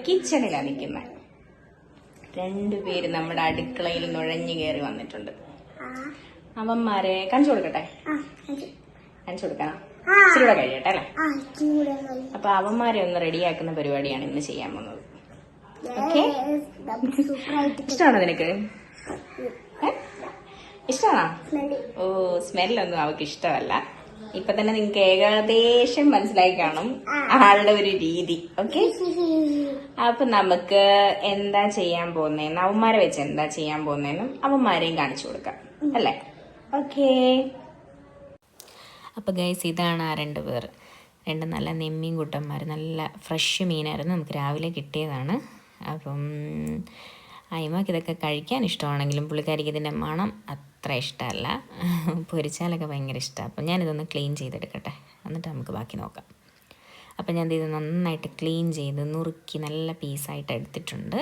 കിച്ചണിലാണ് നിൽക്കുന്നത്. രണ്ടുപേര് നമ്മുടെ അടുക്കളയിൽ നുഴഞ്ഞു കയറി വന്നിട്ടുണ്ട്. അവന്മാരെ കാണിച്ചു കൊടുക്കട്ടെ? കാണിച്ചു കൊടുക്കണം. ഇച്ചിരൂടെ കഴിയട്ടെ അല്ലേ? അപ്പൊ അവന്മാരെ ഒന്ന് റെഡിയാക്കുന്ന പരിപാടിയാണ് ഇന്ന് ചെയ്യാൻ പോകുന്നത്. ഓക്കെ, ഇഷ്ടമാണോ നിനക്ക്? ഇഷ്ടമാണോ? ഓ, സ്മെല്ലൊന്നും അവർക്ക് ഇഷ്ടമല്ല. ഇപ്പൊ തന്നെ നിങ്ങക്ക് ഏകദേശം മനസ്സിലായി കാണും ആളുടെ ഒരു രീതി. ഓക്കെ, അപ്പൊ നമുക്ക് എന്താ ചെയ്യാൻ പോകുന്നതെന്ന്, അവന്മാരെ വെച്ച് എന്താ ചെയ്യാൻ പോകുന്നതെന്നും അവന്മാരെയും കാണിച്ചു കൊടുക്കാം അല്ലേ? ഓക്കെ. അപ്പൊ ഗൈസ്, ഇതാണ് ആ രണ്ടുപേർ. രണ്ട് നല്ല നെമ്മീൻ കുട്ടന്മാർ, നല്ല ഫ്രഷ് മീനായിരുന്നു, നമുക്ക് രാവിലെ കിട്ടിയതാണ്. അപ്പം അയിമാക്ക് ഇതൊക്കെ കഴിക്കാൻ ഇഷ്ടമാണെങ്കിലും പുള്ളിക്കാരിക്ക് ഇതിൻ്റെ മണം അത്ര ഇഷ്ടമല്ല. പൊരിച്ചാലൊക്കെ ഭയങ്കര ഇഷ്ടമാണ്. അപ്പം ഞാനിതൊന്ന് ക്ലീൻ ചെയ്തെടുക്കട്ടെ, എന്നിട്ട് നമുക്ക് ബാക്കി നോക്കാം. അപ്പം ഞാൻ ഇത് നന്നായിട്ട് ക്ലീൻ ചെയ്ത് നുറുക്കി നല്ല പീസായിട്ട് എടുത്തിട്ടുണ്ട്.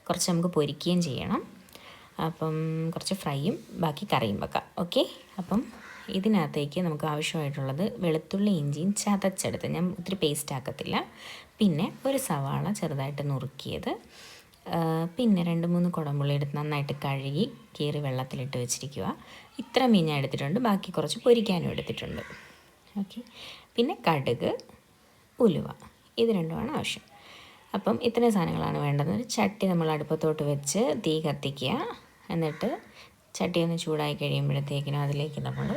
കുറച്ച് നമുക്ക് പൊരിക്കുകയും ചെയ്യണം. അപ്പം കുറച്ച് ഫ്രൈയും ബാക്കി കറിയും വെക്കാം. ഓക്കെ, അപ്പം ഇതിനകത്തേക്ക് നമുക്ക് ആവശ്യമായിട്ടുള്ളത് വെളുത്തുള്ളി ഇഞ്ചിയും ചതച്ചെടുത്ത്, ഞാൻ ഒത്തിരി പേസ്റ്റ് ആക്കത്തില്ല. പിന്നെ ഒരു സവാള ചെറുതായിട്ട് നുറുക്കിയത്, പിന്നെ 2-3 കുടംപുള്ളി എടുത്ത് നന്നായിട്ട് കഴുകി കീറി വെള്ളത്തിലിട്ട് വെച്ചിരിക്കുക. ഇത്ര മീൻ ഞാൻ എടുത്തിട്ടുണ്ട്, ബാക്കി കുറച്ച് പൊരിക്കാനും എടുത്തിട്ടുണ്ട്. ഓക്കെ, പിന്നെ കടുക്, ഉലുവ, ഇത് രണ്ടുമാണ് ആവശ്യം. അപ്പം ഇത്രയും സാധനങ്ങളാണ് വേണ്ടത്. ഒരു ചട്ടി നമ്മൾ അടുപ്പത്തോട്ട് വെച്ച് തീ കത്തിക്കുക. എന്നിട്ട് ചട്ടി ഒന്ന് ചൂടായി കഴിയുമ്പോഴത്തേക്കിനും അതിലേക്ക് നമ്മൾ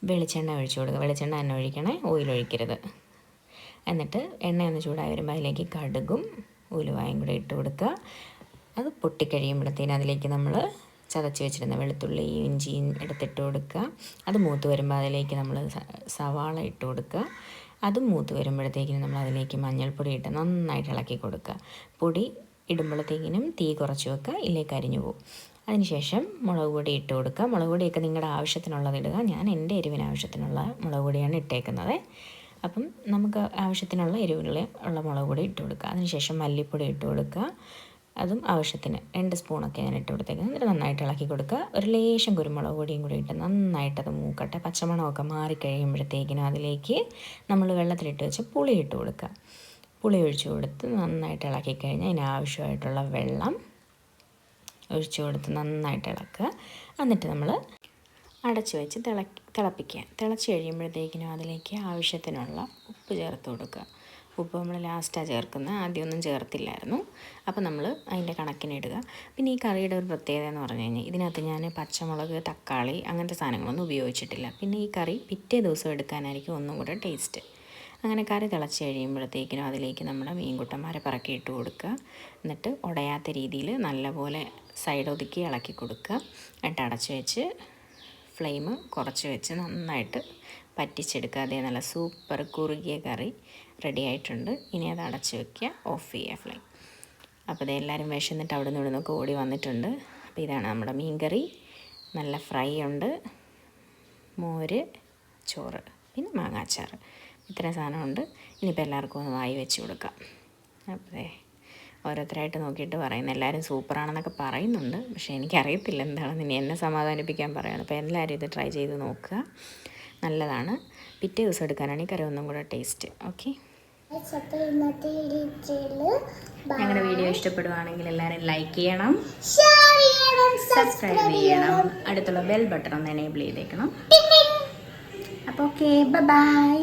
വെളിച്ചെണ്ണ ഒഴിച്ചു കൊടുക്കുക. വെളിച്ചെണ്ണ തന്നെ ഒഴിക്കണേ, ഓയിൽ ഒഴിക്കരുത്. എന്നിട്ട് എണ്ണ ഒന്ന് ചൂടായി വരുമ്പോൾ അതിലേക്ക് കടുകും ഉലുവായും കൂടെ ഇട്ട് കൊടുക്കുക. അത് പൊട്ടിക്കഴിയുമ്പോഴത്തേനും അതിലേക്ക് നമ്മൾ ചതച്ച് വെച്ചിരുന്ന വെളുത്തുള്ളിയും ഇഞ്ചിയും എടുത്തിട്ട് കൊടുക്കുക. അത് മൂത്ത് വരുമ്പോൾ അതിലേക്ക് നമ്മൾ സവാള ഇട്ട് കൊടുക്കുക. അത് മൂത്ത് വരുമ്പോഴത്തേക്കിനും നമ്മൾ അതിലേക്ക് മഞ്ഞൾപ്പൊടി ഇട്ട് നന്നായിട്ട് ഇളക്കി കൊടുക്കുക. പൊടി ഇടുമ്പോഴത്തേക്കിനും തീ കുറച്ച് വെക്കുക, ഇല്ലെങ്കിൽ കരിഞ്ഞു പോകും. അതിനുശേഷം മുളക് പൊടി ഇട്ട് കൊടുക്കുക. മുളക് പൊടിയൊക്കെ നിങ്ങളുടെ ആവശ്യത്തിനുള്ളത് ഇടുക. ഞാൻ എൻ്റെ എരിവിന് ആവശ്യത്തിനുള്ള മുളക് പൊടിയാണ് ഇട്ടേക്കുന്നത്. അപ്പം നമുക്ക് ആവശ്യത്തിനുള്ള എരിവുള്ള മുളക് പൊടി ഇട്ട് കൊടുക്കുക. അതിനുശേഷം മല്ലിപ്പൊടി ഇട്ട് കൊടുക്കുക. അതും ആവശ്യത്തിന് 2 സ്പൂണൊക്കെ ഞാൻ ഇട്ട് കൊടുത്തേക്കുന്നത്. എന്നിട്ട് നന്നായിട്ട് ഇളക്കി കൊടുക്കുക. ഒരു ലേശം കുരുമുളക് പൊടിയും കൂടി ഇട്ട് നന്നായിട്ടത് മൂക്കട്ടെ. പച്ചമണമൊക്കെ മാറിക്കഴിയുമ്പോഴത്തേക്കിനും അതിലേക്ക് നമ്മൾ വെള്ളത്തിലിട്ട് വെച്ച് പുളി ഇട്ട് കൊടുക്കുക. പുളി ഒഴിച്ചു കൊടുത്ത് നന്നായിട്ട് ഇളക്കി കഴിഞ്ഞാൽ അതിനാവശ്യമായിട്ടുള്ള വെള്ളം ഒഴിച്ചു കൊടുത്ത് നന്നായിട്ട് ഇളക്കുക. എന്നിട്ട് നമ്മൾ അടച്ചു വെച്ച് തിളപ്പിക്കുക. തിളച്ച് കഴിയുമ്പോഴത്തേക്കിനും അതിലേക്ക് ആവശ്യത്തിനുള്ള ഉപ്പ് ചേർത്ത് കൊടുക്കുക. ഉപ്പ് നമ്മൾ ലാസ്റ്റാണ് ചേർക്കുന്നത്, ആദ്യമൊന്നും ചേർത്തില്ലായിരുന്നു. അപ്പോൾ നമ്മൾ അതിൻ്റെ കണക്കിനിടുക. പിന്നെ ഈ കറിയുടെ ഒരു പ്രത്യേകത എന്ന് പറഞ്ഞു കഴിഞ്ഞാൽ ഇതിനകത്ത് ഞാൻ പച്ചമുളക്, തക്കാളി അങ്ങനത്തെ സാധനങ്ങളൊന്നും ഉപയോഗിച്ചിട്ടില്ല. പിന്നെ ഈ കറി പിറ്റേ ദിവസം എടുക്കാനായിരിക്കും ഒന്നും കൂടെ ടേസ്റ്റ്. അങ്ങനെ കറി തിളച്ച് കഴിയുമ്പോഴത്തേക്കിനും അതിലേക്ക് നമ്മുടെ മീൻകുട്ടന്മാരെ പറക്കി ഇട്ട് കൊടുക്കുക. എന്നിട്ട് ഉടയാത്ത രീതിയിൽ നല്ലപോലെ സൈഡ് ഒതുക്കി ഇളക്കി കൊടുക്കുക. എന്നിട്ട് അടച്ച് വെച്ച് ഫ്ലെയിം കുറച്ച് വെച്ച് നന്നായിട്ട് പറ്റിച്ചെടുക്കുക. അതേ നല്ല സൂപ്പർ കുറുകിയ കറി റെഡി ആയിട്ടുണ്ട്. ഇനി അത് അടച്ച് വയ്ക്കുക, ഓഫ് ചെയ്യുക ഫ്ലെയിം. അപ്പോൾ ഇത് എല്ലാവരും വിശന്നിട്ട് അവിടെ നിന്ന് ഇവിടുന്നൊക്കെ ഓടി വന്നിട്ടുണ്ട്. അപ്പോൾ ഇതാണ് നമ്മുടെ മീൻ കറി. നല്ല ഫ്രൈ ഉണ്ട്, മോര്, ചോറ്, പിന്നെ മാങ്ങാച്ചാർ, ഇത്രയും സാധനമുണ്ട്. ഇനിയിപ്പോൾ എല്ലാവർക്കും ഒന്ന് വായി വെച്ച് കൊടുക്കാം. അപ്പോൾ ഓരോരുത്തരായിട്ട് നോക്കിയിട്ട് പറയുന്നു. എല്ലാവരും സൂപ്പറാണെന്നൊക്കെ പറയുന്നുണ്ട്, പക്ഷേ എനിക്കറിയത്തില്ല എന്താണെന്ന്. ഇനി എന്നെ സമാധാനിപ്പിക്കാൻ പറയുകയാണ്. അപ്പോൾ എല്ലാവരും ഇത് ട്രൈ ചെയ്ത് നോക്കുക, നല്ലതാണ്. പിറ്റേ ദിവസം എടുക്കാനാണ് ഈ കറി ഒന്നും കൂടെ ടേസ്റ്റ്. ഓക്കെ, ഞങ്ങളുടെ വീഡിയോ ഇഷ്ടപ്പെടുവാണെങ്കിൽ എല്ലാവരും ലൈക്ക് ചെയ്യണം, സബ്സ്ക്രൈബ് ചെയ്യണം, അടുത്തുള്ള ബെൽ ബട്ടൺ ഒന്ന് എനേബിൾ ചെയ്തേക്കണം. അപ്പോൾ ഓക്കെ, ബൈ.